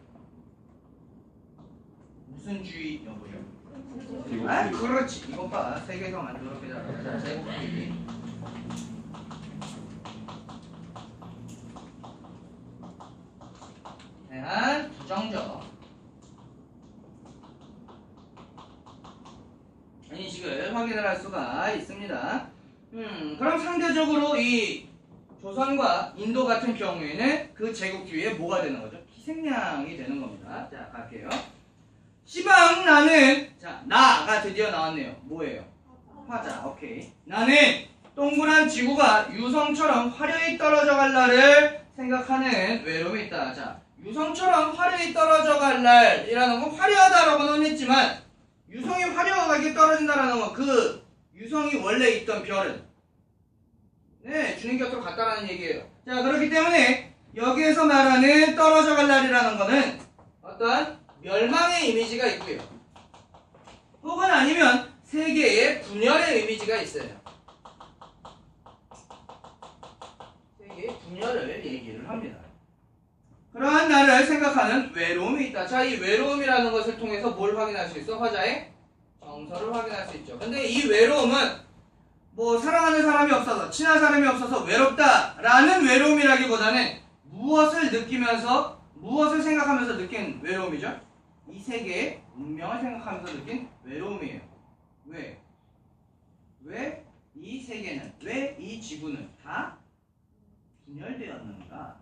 무슨 주의 여보죠? 아, 그렇지. 이것 봐. 세계에서만 그렇게 잘하자. 제국주의. 대한 부정적 인식을 확인을 할 수가 있습니다. 그럼 상대적으로 이 조선과 인도 같은 경우에는 그 제국주의에 뭐가 되는 거죠? 희생양이 되는 겁니다. 자, 갈게요. 시방 나는, 자, 나가 드디어 나왔네요. 뭐예요? 화자. 오케이. 나는 동그란 지구가 유성처럼 화려히 떨어져 갈 날을 생각하는 외로움이 있다. 자, 유성처럼 화려히 떨어져 갈 날이라는 건 화려하다라고는 했지만, 유성이 화려하게 떨어진다라는 건 그 유성이 원래 있던 별은 주님 곁으로 갔다라는 얘기예요. 자, 그렇기 때문에 여기에서 말하는 떨어져 갈 날이라는 거는 어떤 멸망의 이미지가 있고요. 혹은 아니면 세계의 분열의 이미지가 있어요. 분열을 얘기를 합니다. 그러한 나를 생각하는 외로움이 있다. 자, 이 외로움이라는 것을 통해서 뭘 확인할 수 있어? 화자의 정서를 확인할 수 있죠. 근데 이 외로움은 뭐 사랑하는 사람이 없어서, 친한 사람이 없어서 외롭다라는 외로움이라기보다는 무엇을 느끼면서, 무엇을 생각하면서 느낀 외로움이죠? 이 세계의 운명을 생각하면서 느낀 외로움이에요. 왜? 왜 이 세계는, 왜 이 지구는 다 분열되었는가?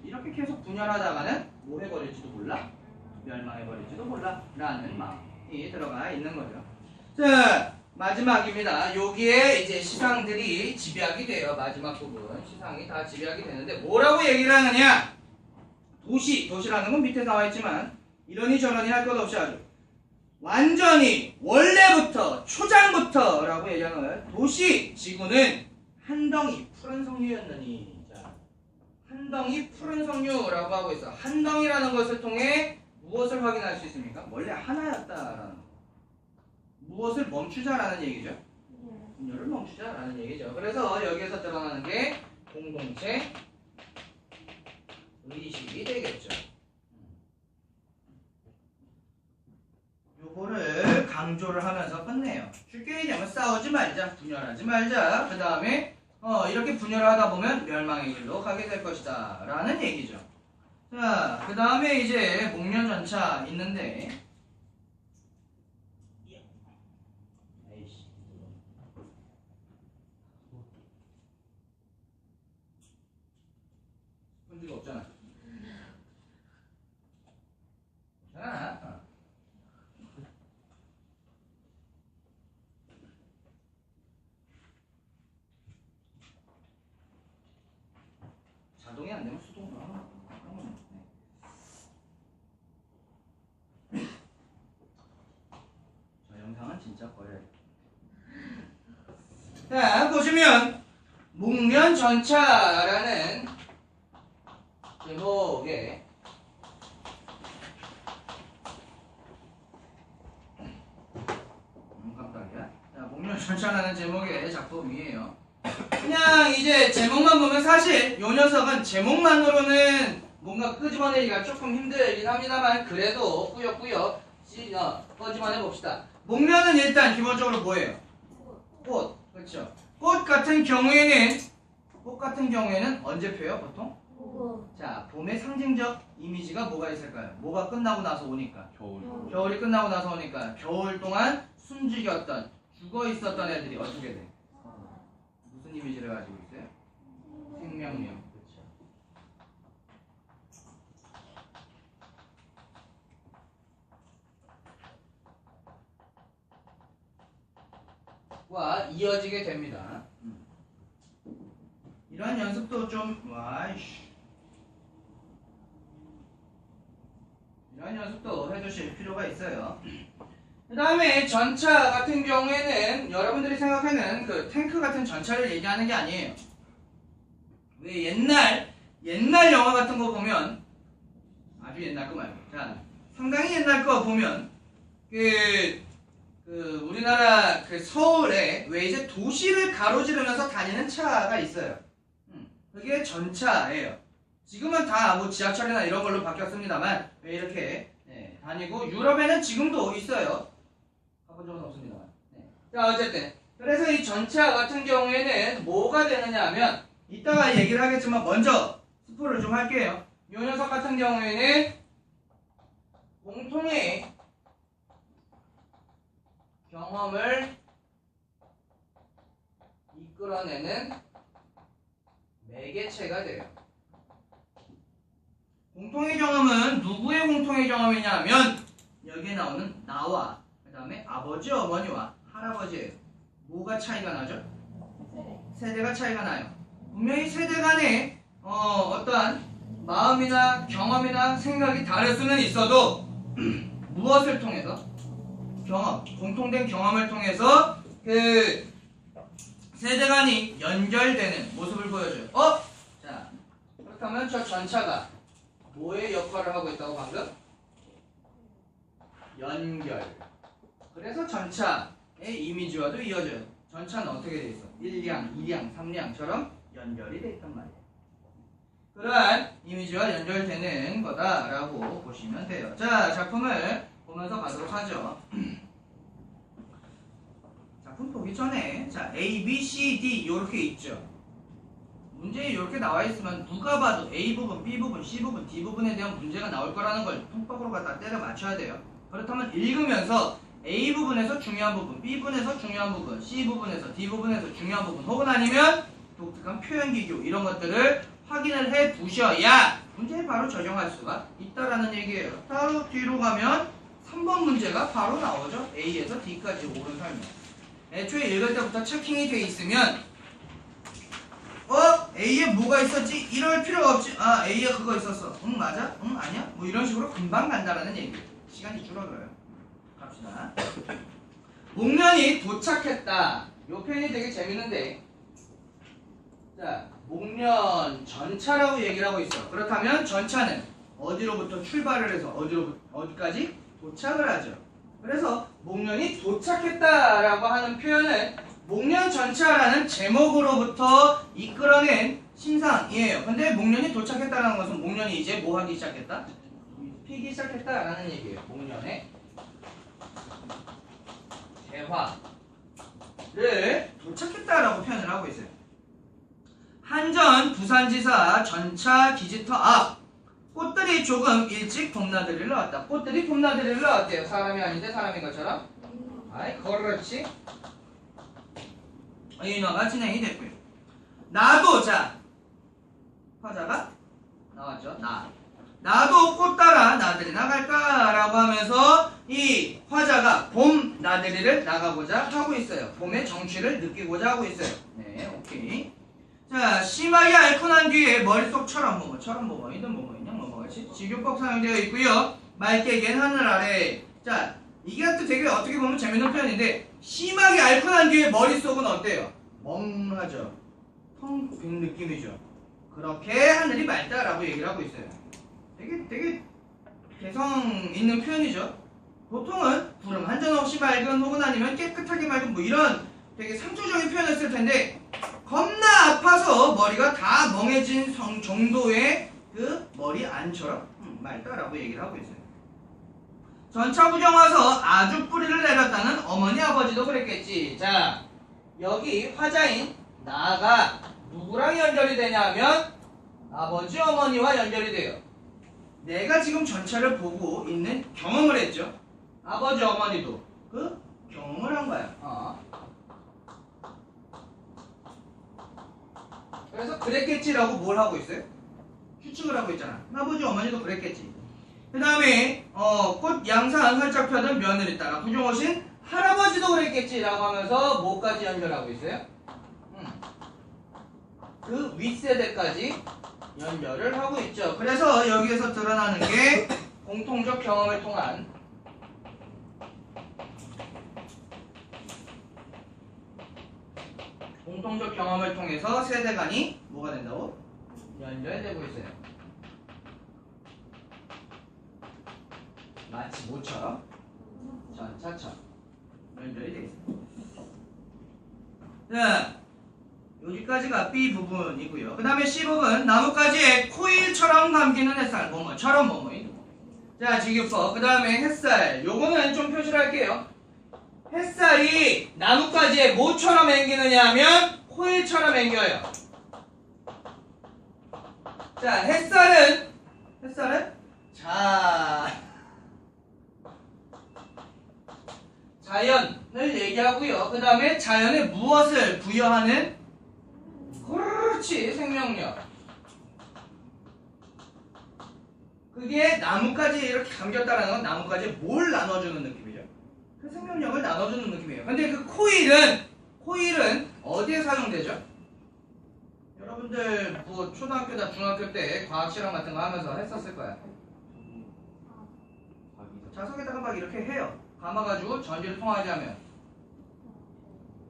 이렇게 계속 분열하다가는 뭐 해버릴지도 몰라? 멸망해버릴지도 몰라? 라는 마음이 들어가 있는 거죠. 자, 마지막입니다. 여기에 이제 시상들이 집약이 돼요. 마지막 부분. 시상이 다 집약이 되는데 뭐라고 얘기를 하느냐? 도시라는 건 밑에 나와 있지만 이러니 저러니 할 것 없이 아주 완전히 원래부터 초장부터 라고 얘기하는 거예요. 도시, 지구는 한 덩이 푸른 석류였느니. 자, 한 덩이 푸른 석류라고 하고 있어. 한 덩이라는 것을 통해 무엇을 확인할 수 있습니까? 원래 하나였다라는 거. 무엇을 멈추자라는 얘기죠. 분열을 멈추자라는 얘기죠. 그래서 여기에서 드러나는 게 공동체 의식이 되겠죠. 요거를 강조를 하면서 끝내요. 쉽게 얘기하면 싸우지 말자, 분열하지 말자. 그 다음에 이렇게 분열을 하다 보면 멸망의 길로 가게 될 것이다 라는 얘기죠. 자, 그 다음에 이제 목련전차 있는데 문제가 없잖아. 괜찮아. 자동이 안 되면 수동으로 하는 거. 저 영상은 진짜 버려야 돼. 자, 보시면 목련전차라는 제목에 깜짝이야. 자, 목련전차라는 제목의 작품이에요. 그냥 이제 제목만 보면 사실 요 녀석은 제목만으로는 뭔가 끄집어내기가 조금 힘들긴 합니다만 그래도 꾸역꾸역 꺼집어내 봅시다. 목련은 일단 기본적으로 뭐예요? 꽃. 그렇죠. 꽃 같은 경우에는 언제 펴요 보통? 자, 봄의 상징적 이미지가 뭐가 있을까요? 뭐가 끝나고 나서 오니까 겨울이 끝나고 나서 오니까 겨울 동안 숨죽였던 죽어 있었던 애들이 어떻게 돼? 무슨 이미지를 가지고 있어요? 생명력. 그렇죠. 와 이어지게 됩니다. 이러한 연습도 좀 이러한 연습도 해주실 필요가 있어요. 그 다음에 전차 같은 경우에는 여러분들이 생각하는 그 탱크 같은 전차를 얘기하는 게 아니에요. 왜 옛날 영화 같은 거 보면 아주 옛날 거 말고 자 상당히 옛날 거 보면 우리나라 그 서울에 왜 이제 도시를 가로지르면서 다니는 차가 있어요. 그게 전차예요. 지금은 다 뭐 지하철이나 이런 걸로 바뀌었습니다만 왜 이렇게 다니고 유럽에는 지금도 있어요. 가본 적은 없습니다만. 자 어쨌든 그래서 이 전차 같은 경우에는 뭐가 되느냐 하면 이따가 얘기를 하겠지만 먼저 스포를 좀 할게요. 이 녀석 같은 경우에는 공통의 경험을 이끌어내는 매개체가 돼요. 공통의 경험은 누구의 공통의 경험이냐면 여기에 나오는 나와 그 다음에 아버지 어머니와 할아버지예요. 뭐가 차이가 나죠? 세대가 차이가 나요. 분명히 세대 간에 어떠한 마음이나 경험이나 생각이 다를 수는 있어도 무엇을 통해서? 공통된 경험을 통해서 그 세대 간이 연결되는 모습을 보여줘요. 자, 그렇다면 저 전차가 뭐의 역할을 하고 있다고 방금? 연결. 그래서 전차의 이미지와도 이어져요. 전차는 어떻게 돼 있어? 1량, 2량, 3량처럼 연결이 돼 있단 말이에요. 그러한 이미지와 연결되는 거다라고 보시면 돼요. 자, 작품을 보면서 가도록 하죠. 작품 보기 전에 자 A, B, C, D 이렇게 있죠. 문제에 이렇게 나와 있으면 누가 봐도 A 부분, B 부분, C 부분, D 부분에 대한 문제가 나올 거라는 걸 통법으로 갖다 때려 맞춰야 돼요. 그렇다면 읽으면서 A 부분에서 중요한 부분, B 부분에서 중요한 부분, C 부분에서 D 부분에서 중요한 부분, 혹은 아니면 독특한 표현 기교 이런 것들을 확인을 해 두셔야 문제에 바로 적용할 수가 있다라는 얘기예요. 따로 뒤로 가면 3번 문제가 바로 나오죠. A에서 D까지 옳은 설명. 애초에 읽을 때부터 체킹이 돼 있으면 A에 뭐가 있었지? 이럴 필요가 없지. 아, A에 그거 있었어. 응, 맞아? 응, 아니야? 뭐 이런 식으로 금방 간다라는 얘기. 시간이 줄어들어요. 갑시다. 목련이 도착했다. 요 표현이 되게 재밌는데, 자, 목련 전차라고 얘기를 하고 있어. 그렇다면 전차는 어디로부터 출발을 해서 어디까지 도착을 하죠. 그래서 목련이 도착했다라고 하는 표현은 목련 전차라는 제목으로부터 이끌어낸 심상이에요. 근데 목련이 도착했다는 것은 목련이 이제 뭐 하기 시작했다? 피기 시작했다라는 얘기예요. 목련의 대화를 도착했다라고 표현을 하고 있어요. 한전 부산지사 전차 기지터 앞 꽃들이 조금 일찍 봄나들이를 나왔다. 꽃들이 봄나들이를 나왔대요. 사람이 아닌데 사람인 것처럼. 아이, 그렇지. 인화가 진행이 됐고요. 나도, 자, 화자가 나왔죠. 나도 꽃 따라 나들이 나갈까? 라고 하면서 이 화자가 봄 나들이를 나가고자 하고 있어요. 봄의 정취를 느끼고자 하고 있어요. 네, 오케이. 자, 심하게 앓고 난 뒤에 머릿속처럼 뭐뭐이든 뭐뭐이냐 뭐뭐같이 직유법 사용되어 있고요. 맑게 갠 하늘 아래. 자, 이게 또 되게 어떻게 보면 재밌는 표현인데, 심하게 앓고 난 뒤에 머릿속은 어때요? 멍하죠. 텅 빈 느낌이죠. 그렇게 하늘이 맑다라고 얘기를 하고 있어요. 되게 개성 있는 표현이죠. 보통은 구름 한 점 없이 맑은 혹은 아니면 깨끗하게 맑은 뭐 이런 되게 상투적인 표현을 쓸 텐데, 겁나 아파서 머리가 다 멍해진 정도의 그 머리 안처럼 맑다라고 얘기를 하고 있어요. 전차 구경 와서 아주 뿌리를 내렸다는 어머니 아버지도 그랬겠지. 자, 여기 화자인 나가 누구랑 연결이 되냐 하면 아버지 어머니와 연결이 돼요. 내가 지금 전차를 보고 있는 경험을 했죠. 아버지 어머니도 그 경험을 한 거야. 그래서 그랬겠지라고 뭘 하고 있어요? 추측을 하고 있잖아. 아버지 어머니도 그랬겠지. 그 다음에 꽃 양산 활짝 펴던 며느리 따라 구경 오신 할아버지도 그랬겠지라고 하면서 뭐까지 연결하고 있어요? 그 윗세대까지 연결을 하고 있죠. 그래서 여기에서 드러나는 게 공통적 경험을 통한 공통적 경험을 통해서 세대 간이 뭐가 된다고? 연결되고 있어요. 마치 모처럼 전차처럼 연결이 되어 있습니다. 자, 여기까지가 B 부분이고요. 그 다음에 C 부분, 나뭇가지에 코일처럼 감기는 햇살, 뭐뭐처럼 뭐뭐인. 자, 직유법. 그 다음에 햇살. 요거는 좀 표시를 할게요. 햇살이 나뭇가지에 뭐처럼 앵기느냐 하면 코일처럼 앵겨요. 자, 햇살은 자연을 얘기하고요. 그 다음에 자연에 무엇을 부여하는? 그렇지, 생명력. 그게 나뭇가지에 이렇게 감겼다는 건 나뭇가지에 뭘 나눠주는 느낌이죠? 그 생명력을 나눠주는 느낌이에요. 근데 그 코일은 어디에 사용되죠? 여러분들 뭐 초등학교나 중학교 때 과학 실험 같은 거 하면서 했었을 거야. 자석에다가 막 이렇게 해요. 감아가지고 전기를 통하게 하면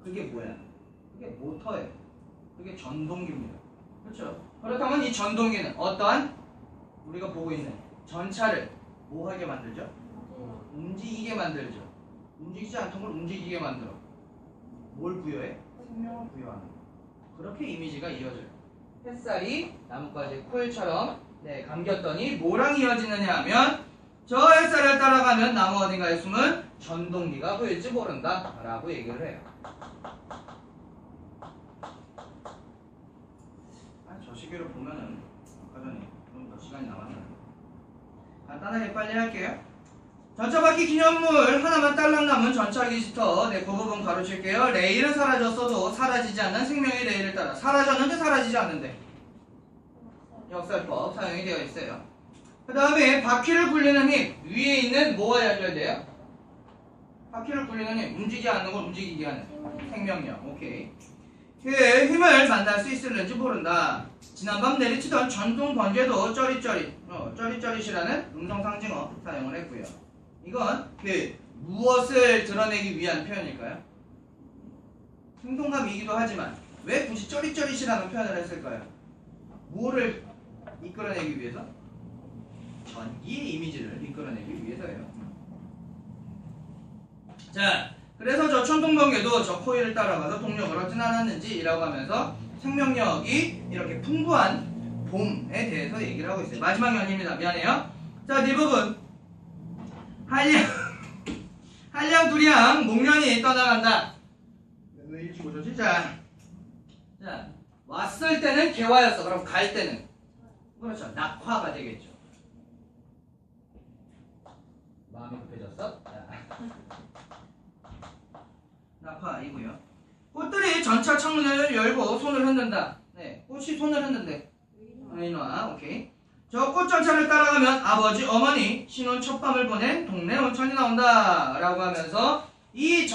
그게 뭐야? 그게 모터예요. 그게 전동기입니다. 그렇죠? 그렇다면 이 전동기는 어떠한 우리가 보고 있는 전차를 뭐 하게 만들죠? 움직이게 만들죠. 움직이지 않던 걸 움직이게 만들어. 뭘 부여해? 생명을 부여하는. 그렇게 이미지가 이어져요. 햇살이 나뭇가지 코일처럼 네, 감겼더니 뭐랑 이어지느냐 하면 저 햇살을 따라가면 나무 어딘가에 숨은 전동기가 보일지 모른다 라고 얘기를 해요. 저 시계를 보면은 아까 전에 좀 더 시간이 남았나요? 간단하게 빨리 할게요. 전차 바퀴 기념물 하나만 딸랑 남은 전차 기스터. 네, 그 부분 가로칠게요. 레일은 사라졌어도 사라지지 않는 생명의 레일을 따라 사라졌는데 사라지지 않는데 역설법 사용이 되어 있어요. 그 다음에 바퀴를 굴리는 힘 위에 있는 뭐와 연결돼요? 바퀴를 굴리는 힘 움직이지 않는 걸 움직이게 하는 생명력. 오케이. 그 힘을 만날 수 있을는지 모른다. 지난밤 내리치던 전동 번개도 쩌릿쩌릿이라는 음성 상징어 사용을 했고요. 이건 그 무엇을 드러내기 위한 표현일까요? 생동감이기도 하지만 왜 굳이 쩌릿쩌릿이라는 표현을 했을까요? 뭐를 이끌어내기 위해서? 전기의 이미지를 이끌어내기 위해서예요. 자, 그래서 저 천둥번개도 저 코일을 따라가서 동력을 얻진 않았는지 라고 하면서 생명력이 이렇게 풍부한 봄에 대해서 얘기를 하고 있어요. 마지막 연입니다. 미안해요. 자, 이 부분 한량 두량 목련이 떠나간다. 왜 일찍 오셨지? 자, 왔을 때는 개화였어. 그럼 갈 때는 그렇죠. 낙화가 되겠죠. 마음이 급해졌어? 낙화이고요. 꽃들이 전차 창문을 열고 손을 흔든다. 네, 꽃이 손을 흔든대. 인화, 오케이. 저 꽃전차를 따라가면 아버지, 어머니, 신혼 첫 밤을 보낸 동네 온천이 나온다 라고 하면서 이 전